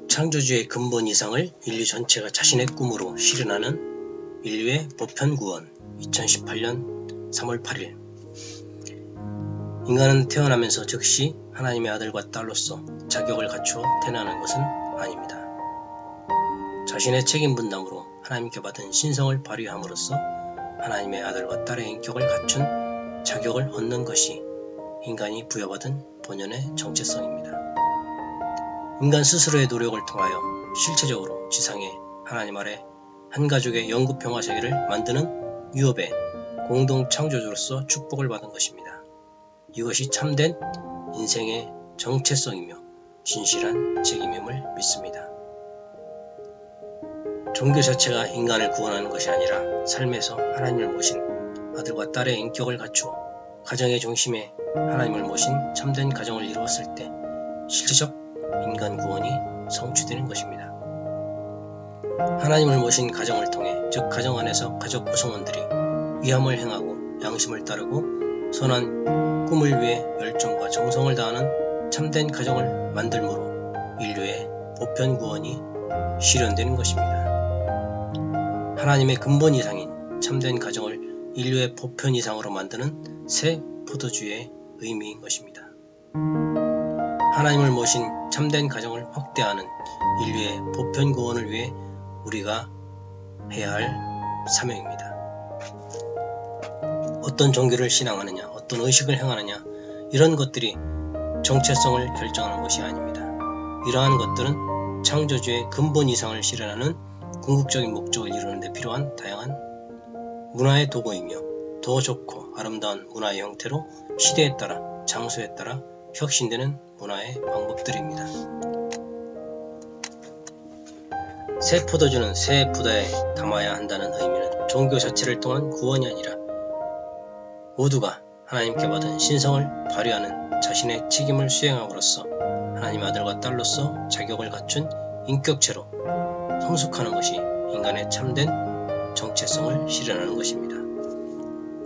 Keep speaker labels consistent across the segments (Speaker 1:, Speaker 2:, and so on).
Speaker 1: 창조주의 근본 이상을 인류 전체가 자신의 꿈으로 실현하는 인류의 보편구원. 2018년 3월 8일. 인간은 태어나면서 즉시 하나님의 아들과 딸로서 자격을 갖추어 태어나는 것은 아닙니다. 자신의 책임 분담으로 하나님께 받은 신성을 발휘함으로써 하나님의 아들과 딸의 인격을 갖춘 자격을 얻는 것이 인간이 부여받은 본연의 정체성입니다. 인간 스스로의 노력을 통하여 실체적으로 지상에 하나님 아래 한 가족의 영구 평화 세계를 만드는 유업의 공동 창조주로서 축복을 받은 것입니다. 이것이 참된 인생의 정체성이며 진실한 책임임을 믿습니다. 종교 자체가 인간을 구원하는 것이 아니라 삶에서 하나님을 모신 아들과 딸의 인격을 갖추어 가정의 중심에 하나님을 모신 참된 가정을 이루었을 때 실제적 인간 구원이 성취되는 것입니다. 하나님을 모신 가정을 통해, 즉 가정 안에서 가족 구성원들이 위함을 행하고 양심을 따르고 선한 꿈을 위해 열정과 정성을 다하는 참된 가정을 만들므로 인류의 보편 구원이 실현되는 것입니다. 하나님의 근본 이상인 참된 가정을 인류의 보편 이상으로 만드는 새 포도주의 의미인 것입니다. 하나님을 모신 참된 가정을 확대하는 인류의 보편 구원을 위해 우리가 해야 할 사명입니다. 어떤 종교를 신앙하느냐, 어떤 의식을 행하느냐, 이런 것들이 정체성을 결정하는 것이 아닙니다. 이러한 것들은 창조주의 근본 이상을 실현하는 궁극적인 목적을 이루는 데 필요한 다양한 문화의 도구이며 더 좋고 아름다운 문화의 형태로 시대에 따라 장소에 따라 혁신되는 문화의 방법들입니다. 새 포도주는 새 부다에 담아야 한다는 의미는 종교 자체를 통한 구원이 아니라 모두가 하나님께 받은 신성을 발휘하는 자신의 책임을 수행함으로써 하나님 아들과 딸로서 자격을 갖춘 인격체로 성숙하는 것이 인간의 참된 정체성을 실현하는 것입니다.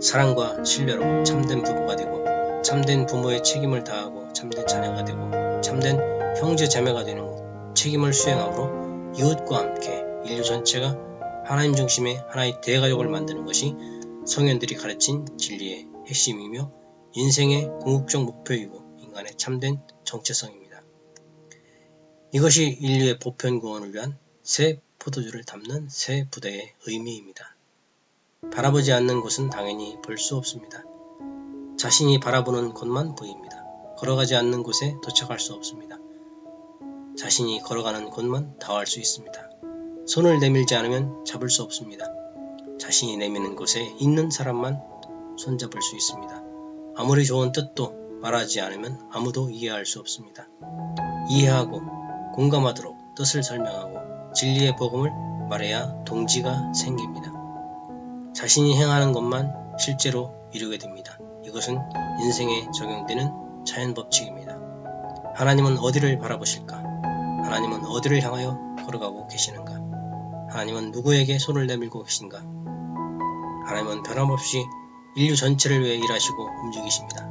Speaker 1: 사랑과 신뢰로 참된 부부가 되고 참된 부모의 책임을 다하고 참된 자녀가 되고 참된 형제 자매가 되는 책임을 수행함으로 이웃과 함께 인류 전체가 하나님 중심의 하나의 대가족을 만드는 것이 성현들이 가르친 진리의 핵심이며 인생의 궁극적 목표이고 인간의 참된 정체성입니다. 이것이 인류의 보편 구원을 위한 새 포도주를 담는 새 부대의 의미입니다. 바라보지 않는 곳은 당연히 볼 수 없습니다. 자신이 바라보는 곳만 보입니다. 걸어가지 않는 곳에 도착할 수 없습니다. 자신이 걸어가는 곳만 닿을 수 있습니다. 손을 내밀지 않으면 잡을 수 없습니다. 자신이 내미는 곳에 있는 사람만 손잡을 수 있습니다. 아무리 좋은 뜻도 말하지 않으면 아무도 이해할 수 없습니다. 이해하고 공감하도록 뜻을 설명하고 진리의 복음을 말해야 동지가 생깁니다. 자신이 행하는 것만 실제로 이루게 됩니다. 이것은 인생에 적용되는 자연 법칙입니다. 하나님은 어디를 바라보실까? 하나님은 어디를 향하여 걸어가고 계시는가? 하나님은 누구에게 손을 내밀고 계신가? 하나님은 변함없이 인류 전체를 위해 일하시고 움직이십니다.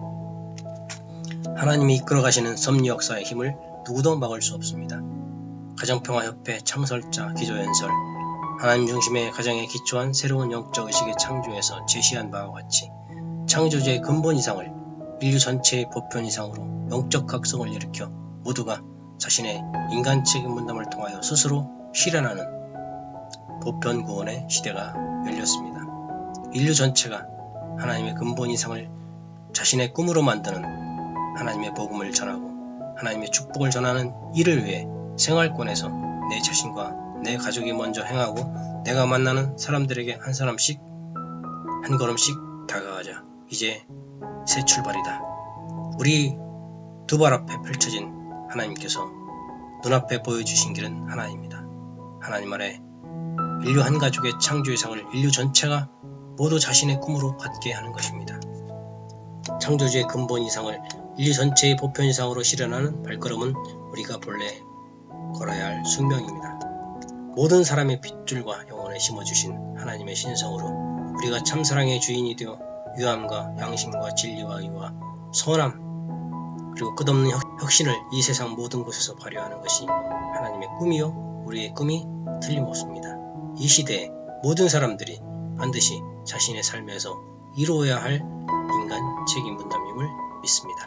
Speaker 1: 하나님이 이끌어가시는 섭리 역사의 힘을 누구도 막을 수 없습니다. 가정평화협회 창설자 기조연설, 하나님 중심의 가정에 기초한 새로운 영적 의식의 창조에서 제시한 바와 같이 창조주의 근본 이상을 인류 전체의 보편 이상으로 영적 각성을 일으켜 모두가 자신의 인간 책임 분담을 통하여 스스로 실현하는 보편 구원의 시대가 열렸습니다. 인류 전체가 하나님의 근본 이상을 자신의 꿈으로 만드는 하나님의 복음을 전하고 하나님의 축복을 전하는 일을 위해 생활권에서 내 자신과 내 가족이 먼저 행하고 내가 만나는 사람들에게 한 사람씩 한 걸음씩 다가가자. 이제 새 출발이다. 우리 두 발 앞에 펼쳐진 하나님께서 눈앞에 보여주신 길은 하나입니다. 하나님 아래 인류 한 가족의 창조 이상을 인류 전체가 모두 자신의 꿈으로 갖게 하는 것입니다. 창조주의 근본 이상을 인류 전체의 보편 이상으로 실현하는 발걸음은 우리가 본래 걸어야 할 숙명입니다. 모든 사람의 핏줄과 영혼에 심어주신 하나님의 신성으로 우리가 참사랑의 주인이 되어 유함과 양심과 진리와 의와 선함 그리고 끝없는 혁신을 이 세상 모든 곳에서 발휘하는 것이 하나님의 꿈이요 우리의 꿈이 틀림없습니다. 이 시대에 모든 사람들이 반드시 자신의 삶에서 이루어야 할 인간 책임 분담임을 믿습니다.